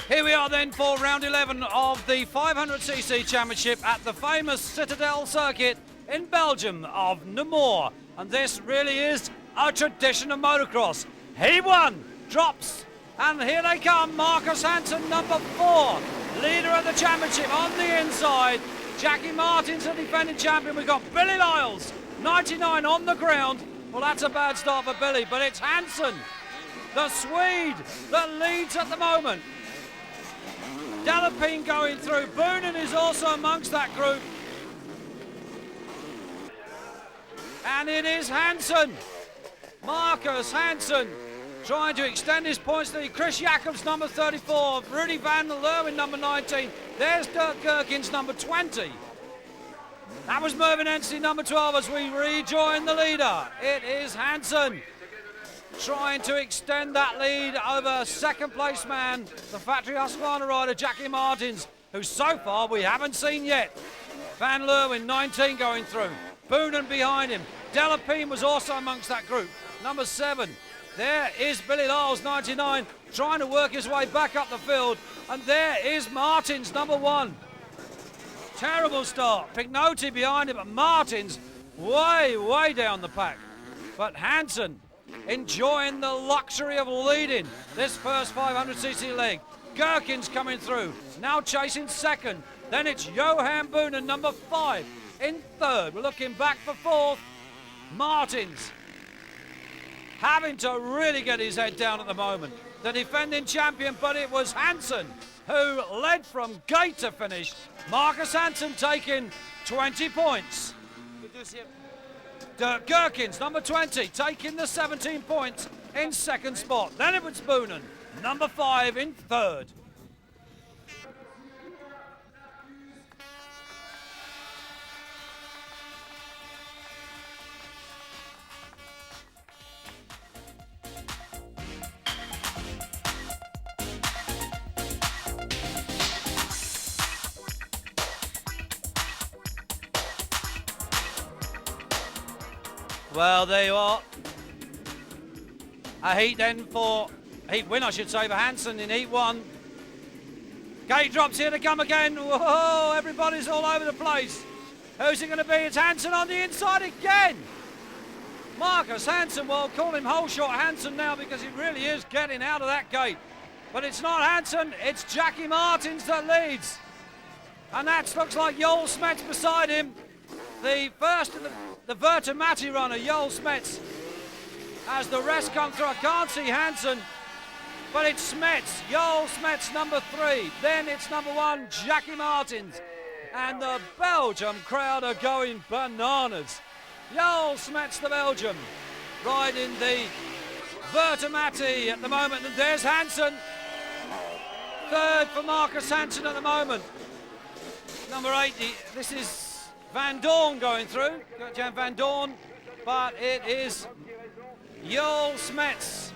Here we are then for round 11 of the 500cc championship at the famous Citadel circuit in Belgium of Namur. And this really is a tradition of motocross. He won, drops, and here they come. Marcus Hansson, number 4, leader of the championship on the inside. Jacky Martens, the defending champion. We've got Billy Lyles, 99 on the ground. Well, that's a bad start for Billy, but it's Hansson, the Swede, that leads at the moment. Delapine going through. Boonen is also amongst that group. And it is Hansson, Marcus Hansson, trying to extend his points lead. Chris Jacobs, number 34. Rudy van Leeuwen, number 19. There's Dirk Gerkins, number 20. That was Mervyn Ensley, number 12, as we rejoin the leader. It is Hansson trying to extend that lead over second place man, the factory Husqvarna rider, Jacky Martens, who so far we haven't seen yet. Van Leeuwen, 19, going through. Boonen behind him. Delapine was also amongst that group, number 7. There is Billy Lyles, 99, trying to work his way back up the field. And there is Martens, number 1. Terrible start. Pignotti behind him, but Martens way, way down the pack. But Hansson enjoying the luxury of leading this first 500cc leg. Gerkins coming through, now chasing second. Then it's Johan Boonen, number 5, in third. We're looking back for 4th. Martens having to really get his head down at the moment. The defending champion, but it was Hansson who led from gate to finish. Marcus Hansson taking 20 points. Dirk Gerkins, number 20, taking the 17 points in second spot. Then it was Boonen, number 5, in third. Well, there you are. A heat then for, heat win I should say, for Hansson in heat 1. Gate drops here to come again. Whoa, everybody's all over the place. Who's it going to be? It's Hansson on the inside again. Marcus Hansson, well, call him whole shot Hansson now because he really is getting out of that gate. But it's not Hansson, it's Jacky Martens that leads. And that looks like Joel Smets beside him. The first of the Vertemati runner, Joel Smets, as the rest come through. I can't see Hansson, but it's Smets, Joel Smets, number 3. Then it's number 1, Jacky Martens. And the Belgium crowd are going bananas. Joel Smets, the Belgium, riding the Vertemati at the moment. And there's Hansson, third for Marcus Hansson at the moment. Number 8, this is Van Dorn going through, Jan Van Dorn, but it is Joel Smets.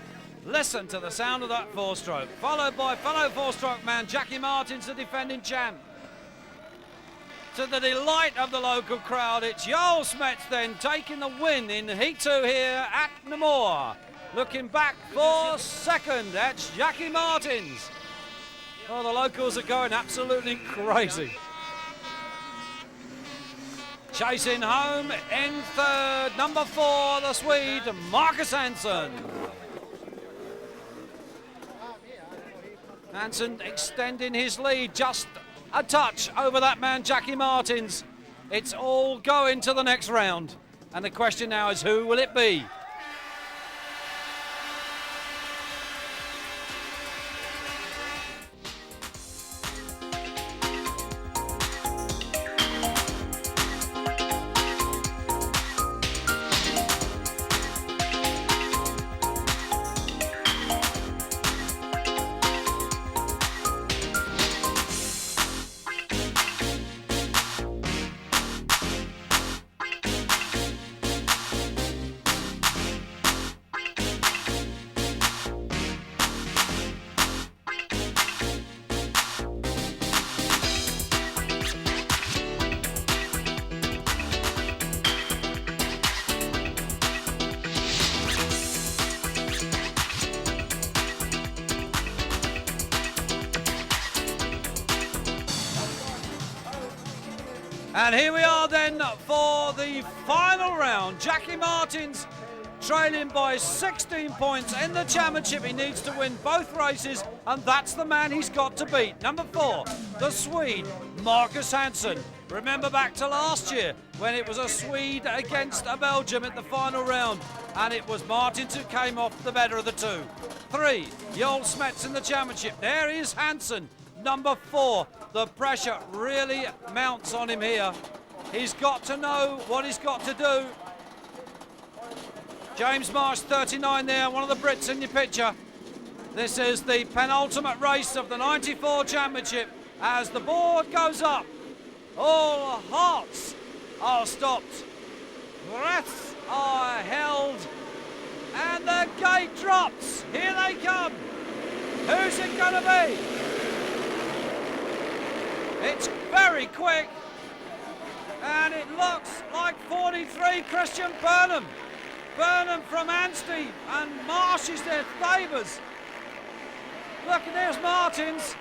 Listen to the sound of that 4-stroke, followed by fellow 4-stroke man Jacky Martens, the defending champ. To the delight of the local crowd, it's Joel Smets then taking the win in Heat 2 here at Namur. Looking back for second, that's Jacky Martens. Oh, the locals are going absolutely crazy. Chasing home in third, number 4, the Swede, Marcus Hansson. Hansson extending his lead just a touch over that man, Jacky Martens. It's all going to the next round. And the question now is, who will it be? And here we are then for the final round. Jacky Martens trailing by 16 points in the championship. He needs to win both races, and that's the man he's got to beat. Number 4, the Swede, Marcus Hansson. Remember back to last year when it was a Swede against a Belgium at the final round, and it was Martens who came off the better of the two. 3, the old Smets in the championship. There is Hansson, number 4. The pressure really mounts on him here. He's got to know what he's got to do. James Marsh, 39 there, one of the Brits in your picture. This is the penultimate race of the 94 championship as the board goes up. All hearts are stopped. Breaths are held. And the gate drops. Here they come. Who's it going to be? It's very quick. And it looks like 43 Christian Burnham. Burnham from Anstey, and Marsh is there, Thavers. Look, there's Martens.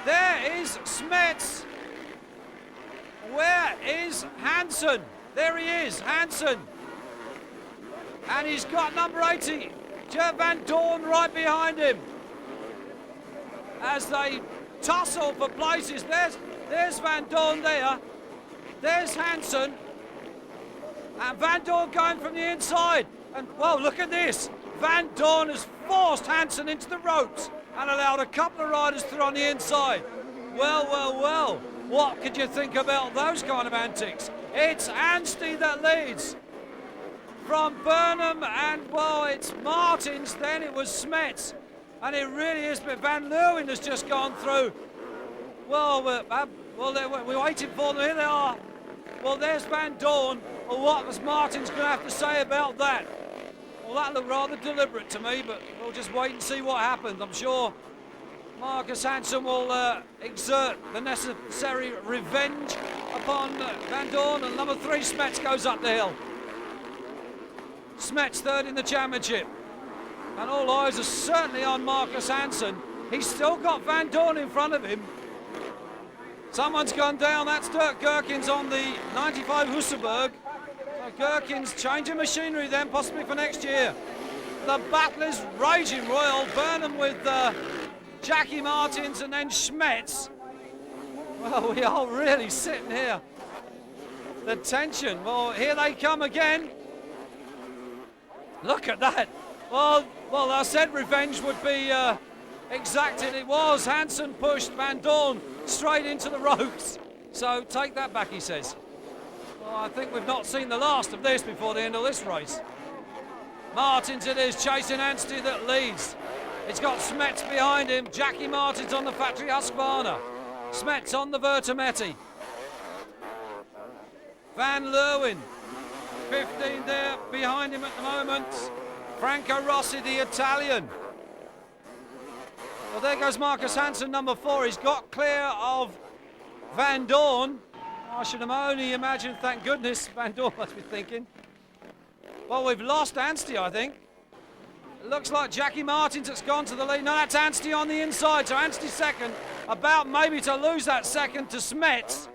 There is Smets. Where is Hansson? There he is, Hansson. And he's got number 80, Jer Van Dorn, right behind him. As they tussle for places, there's Van Dorn there. There's Hansson. And Van Dorn going from the inside. And, whoa, look at this. Van Dorn has forced Hansson into the ropes and allowed a couple of riders through on the inside. Well, well, well. What could you think about those kind of antics? It's Anstey that leads from Burnham, and, well, it's Martens. Then it was Smets. And it really is, but Van Leeuwen has just gone through. Well, we're waiting for them. Here they are. Well, there's Van Dorn. Well, what was Martens going to have to say about that? Well, that looked rather deliberate to me, but we'll just wait and see what happens. I'm sure Marcus Hansson will exert the necessary revenge upon Van Dorn, and number 3, Smets, goes up the hill. Smets third in the championship. And all eyes are certainly on Marcus Hansson. He's still got Van Dorn in front of him. Someone's gone down. That's Dirk Gherkins on the 95 Hussenberg. So Gherkins changing machinery then, possibly for next year. The battle is raging royal. Burnham with Jacky Martens and then Smets. Well, we are really sitting here. The tension. Well, here they come again. Look at that. Well, I said revenge would be exacted. It was. Hansson pushed Van Dorn straight into the ropes. So take that back, he says. Well, I think we've not seen the last of this before the end of this race. Martens it is, chasing Anstey that leads. It's got Smets behind him. Jacky Martens on the factory Husqvarna. Smets on the Vertimetti. Van Leeuwen, 15 there behind him at the moment. Franco Rossi, the Italian. Well, there goes Marcus Hansson, number 4. He's got clear of Van Dorn. I should only imagine, thank goodness, Van Dorn must be thinking. Well, we've lost Anstey, I think. It looks like Jacky Martens that's gone to the lead. No, that's Anstey on the inside, so Anstey second. About maybe to lose that second to Smets.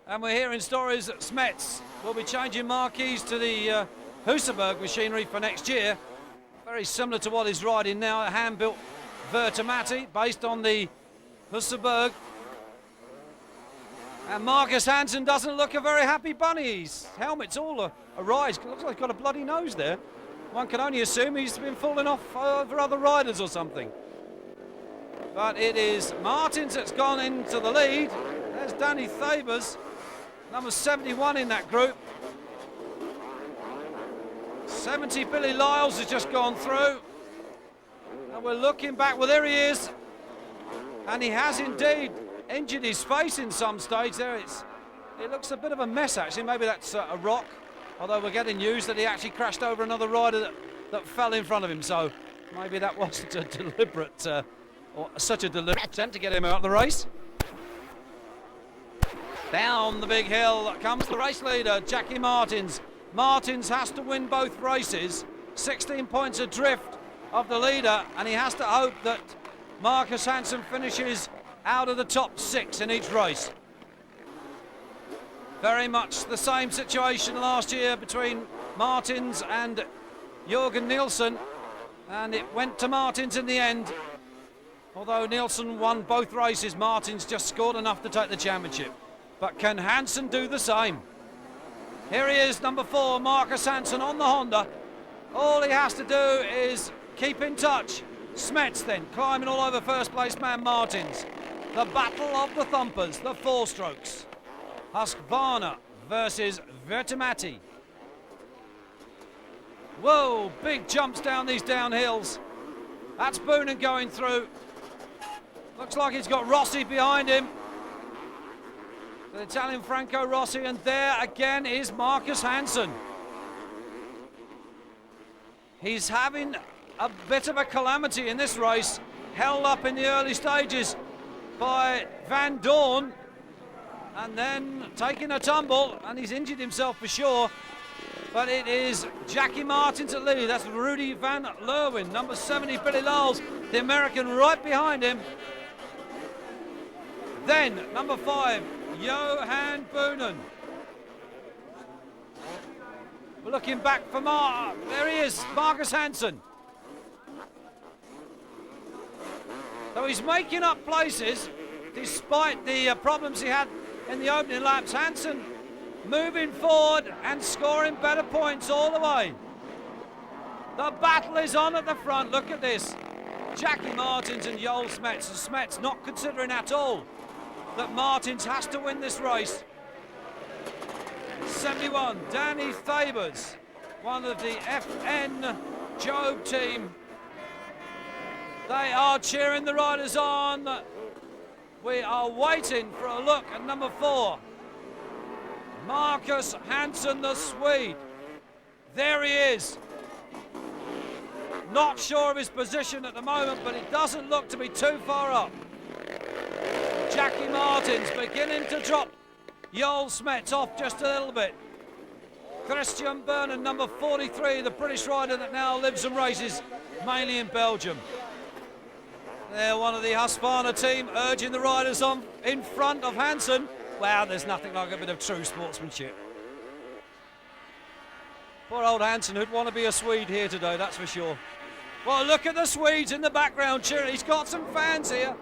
And we're hearing stories that Smets will be changing marquees to the Hussenberg machinery for next year. Very similar to what he's riding now, a hand-built Vertimetti based on the Hussenberg. And Marcus Hansson doesn't look a very happy bunny. His helmet's all awry. Looks like he's got a bloody nose there. One can only assume he's been falling off over other riders or something. But it is Martens that's gone into the lead. There's Danny Thavers, number 71 in that group. 70 Billy Lyles has just gone through. And we're looking back. Well, there he is. And he has indeed injured his face in some stage there. It looks a bit of a mess, actually. Maybe that's a rock. Although we're getting news that he actually crashed over another rider that fell in front of him. So maybe that wasn't a deliberate, or such a deliberate attempt to get him out of the race. Down the big hill comes the race leader, Jacky Martens. Martens has to win both races. 16 points adrift of the leader, and he has to hope that Marcus Hansson finishes out of the top 6 in each race. Very much the same situation last year between Martens and Jürgen Nielsen, and it went to Martens in the end. Although Nielsen won both races, Martens just scored enough to take the championship. But can Hansson do the same? Here he is, number 4, Marcus Hansson on the Honda. All he has to do is keep in touch. Smets then climbing all over first place man Martens. The battle of the thumpers, the 4 strokes. Husqvarna versus Vertimati. Whoa, big jumps down these downhills. That's Boonen going through. Looks like he's got Rossi behind him. The Italian Franco Rossi, and there again is Marcus Hansson. He's having a bit of a calamity in this race, held up in the early stages by Van Dorn, and then taking a tumble, and he's injured himself for sure. But it is Jacky Martens at lead. That's Rudy van Leeuwen, number 70, Billy Lyles, the American, right behind him. Then number 5, Johan Boonen. We're looking back for there he is, Marcus Hansson. So he's making up places despite the problems he had in the opening laps. Hansson moving forward and scoring better points all the way. The battle is on at the front. Look at this. Jacky Martens and Joel Smets. And Smets not considering at all that Martens has to win this race. 71, Danny Thabers, one of the FN Job team. They are cheering the riders on. We are waiting for a look at number 4. Marcus Hansson, the Swede. There he is. Not sure of his position at the moment, but it doesn't look to be too far up. Jacky Martens beginning to drop Joel Smets off just a little bit. Christian Bernard, number 43, the British rider that now lives and races mainly in Belgium. They're one of the Husqvarna team urging the riders on in front of Hansson. Wow, there's nothing like a bit of true sportsmanship. Poor old Hansson, who'd want to be a Swede here today, that's for sure. Well, look at the Swedes in the background cheering. He's got some fans here.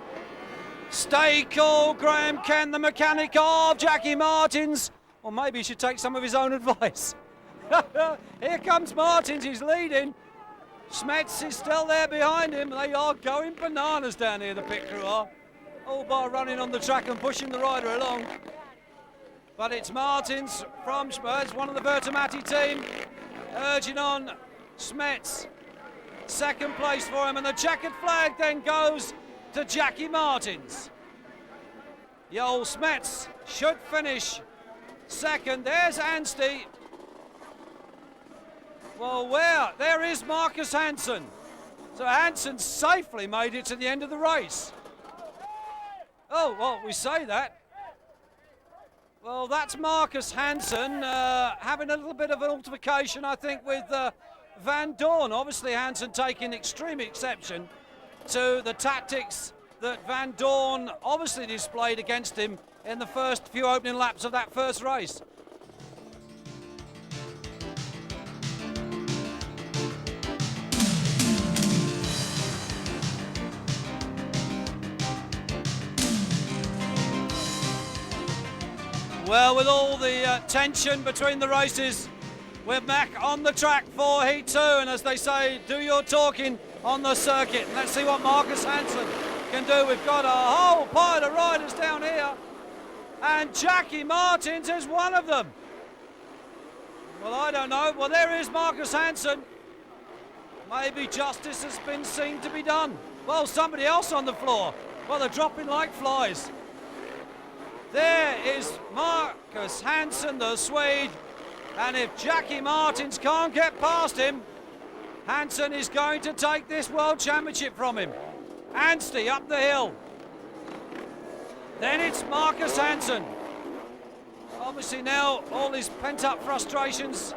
Stay cool, Graham Kent, the mechanic of Jacky Martens. Or maybe he should take some of his own advice. Here comes Martens, he's leading. Smets is still there behind him. They are going bananas down here, the pit crew are. All by running on the track and pushing the rider along. But it's Martens from Spurs, one of the Vertimati team, urging on Smets. Second place for him, and the checkered flag then goes to Jacky Martens. Joel Smets should finish second. There's Anstey. Well, there is Marcus Hansson. So Hansson safely made it to the end of the race. Oh, well, we say that. Well, that's Marcus Hansson having a little bit of an altercation, I think, with Van Dorn. Obviously, Hansson taking extreme exception to the tactics that Van Dorn obviously displayed against him in the first few opening laps of that first race. Well, with all the tension between the races, we're back on the track for Heat 2, and as they say, do your talking on the circuit. And let's see what Marcus Hansson can do. We've got a whole pile of riders down here, and Jacky Martens is one of them. Well, I don't know. Well, there is Marcus Hansson. Maybe justice has been seen to be done. Well, somebody else on the floor. Well, they're dropping like flies. There is Marcus Hansson, the Swede, and if Jacky Martens can't get past him, Hansson is going to take this World Championship from him. Anstey up the hill. Then it's Marcus Hansson. Obviously now all his pent-up frustrations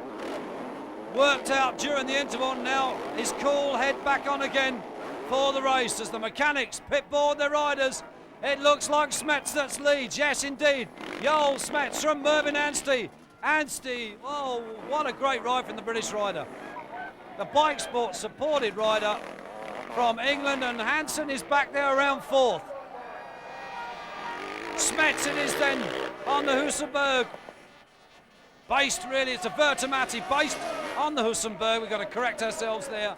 worked out during the interval. Now his cool head back on again for the race as the mechanics pit board their riders It looks like Smets that's leads. Yes, indeed. Joel Smets from Mervyn Anstey. Anstey, oh, what a great ride from the British rider. The bike sport supported rider from England, and Hansson is back there around 4th. Smets it is then on the Hussenberg. Based really, it's a Vertimati based on the Hussenberg. We've got to correct ourselves there.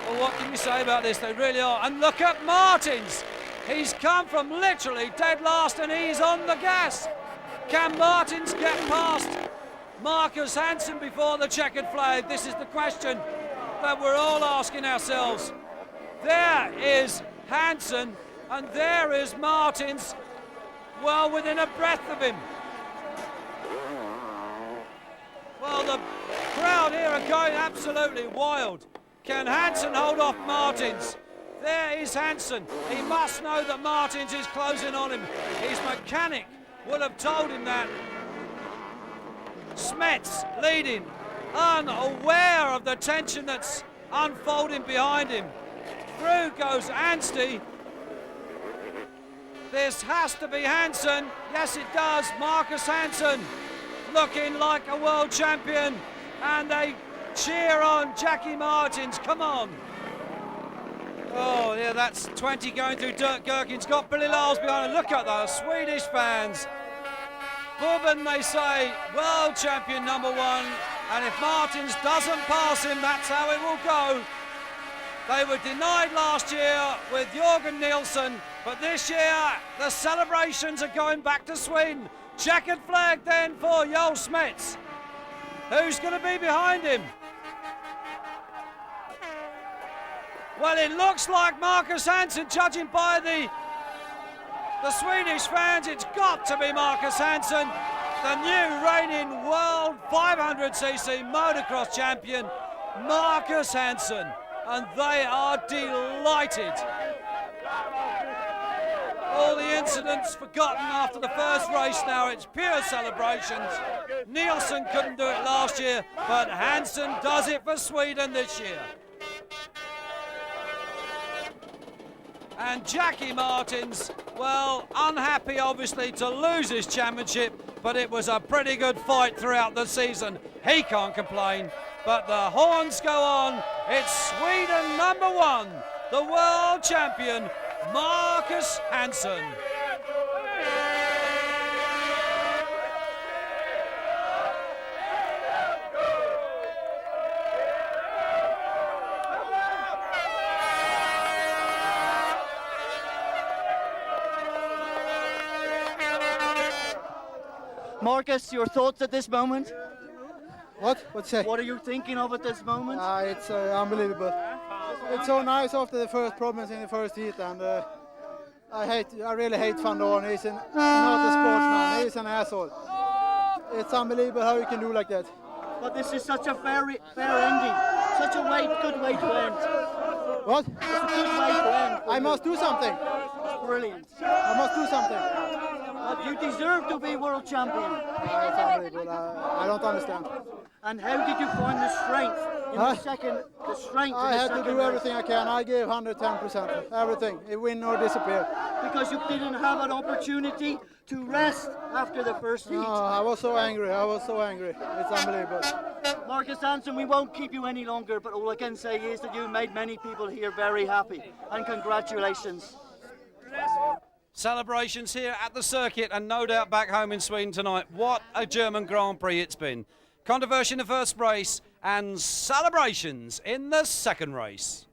Well, what can you say about this? They really are. And look at Martens. He's come from literally dead last and he's on the gas. Can Martens get past Marcus Hansson before the checkered flag? This is the question that we're all asking ourselves. There is Hansson and there is Martens, well within a breath of him. Well, the crowd here are going absolutely wild. Can Hansson hold off Martens? There is Hansson. He must know that Martens is closing on him. His mechanic would have told him that. Smets leading, unaware of the tension that's unfolding behind him. Through goes Anstey. This has to be Hansson. Yes, it does. Marcus Hansson looking like a world champion. And they cheer on Jacky Martens. Come on. Oh, yeah, that's 20 going through Dirk Gherkin's got Billy Lyles behind him. Look at those Swedish fans. Bubben, they say, world champion #1. And if Martens doesn't pass him, that's how it will go. They were denied last year with Jörgen Nilsson, but this year the celebrations are going back to Sweden. Checkered flag then for Joel Smets. Who's going to be behind him? Well, it looks like Marcus Hansson, judging by the Swedish fans. It's got to be Marcus Hansson, the new reigning world 500cc motocross champion, Marcus Hansson. And they are delighted. All the incidents forgotten after the first race now. It's pure celebrations. Nilsson couldn't do it last year, but Hansson does it for Sweden this year. And Jacky Martens, well, unhappy obviously to lose his championship, but it was a pretty good fight throughout the season. He can't complain, but the horns go on. It's Sweden #1, the world champion, Marcus Hansson. Marcus, your thoughts at this moment? What? What's that? What are you thinking of at this moment? It's unbelievable. It's so nice after the first problems in the first heat, and I really hate Van Dorn. He's not a sportsman. He's an asshole. It's unbelievable how you can do like that. But this is such a fair ending. Such a good way to end. What? It's a good way to end. I must do something. It's brilliant. I must do something. But you deserve to be world champion. It's unbelievable. I don't understand. And how did you find the strength in the second? The strength. I had to do everything I can. I gave 110%. Everything. Win or disappear. Because you didn't have an opportunity to rest after the first heat. No, I was so angry. It's unbelievable. Marcus Hansson, we won't keep you any longer, but all I can say is that you made many people here very happy. And congratulations. Celebrations here at the circuit and no doubt back home in Sweden tonight. What a German Grand Prix it's been. Controversy in the first race and celebrations in the second race.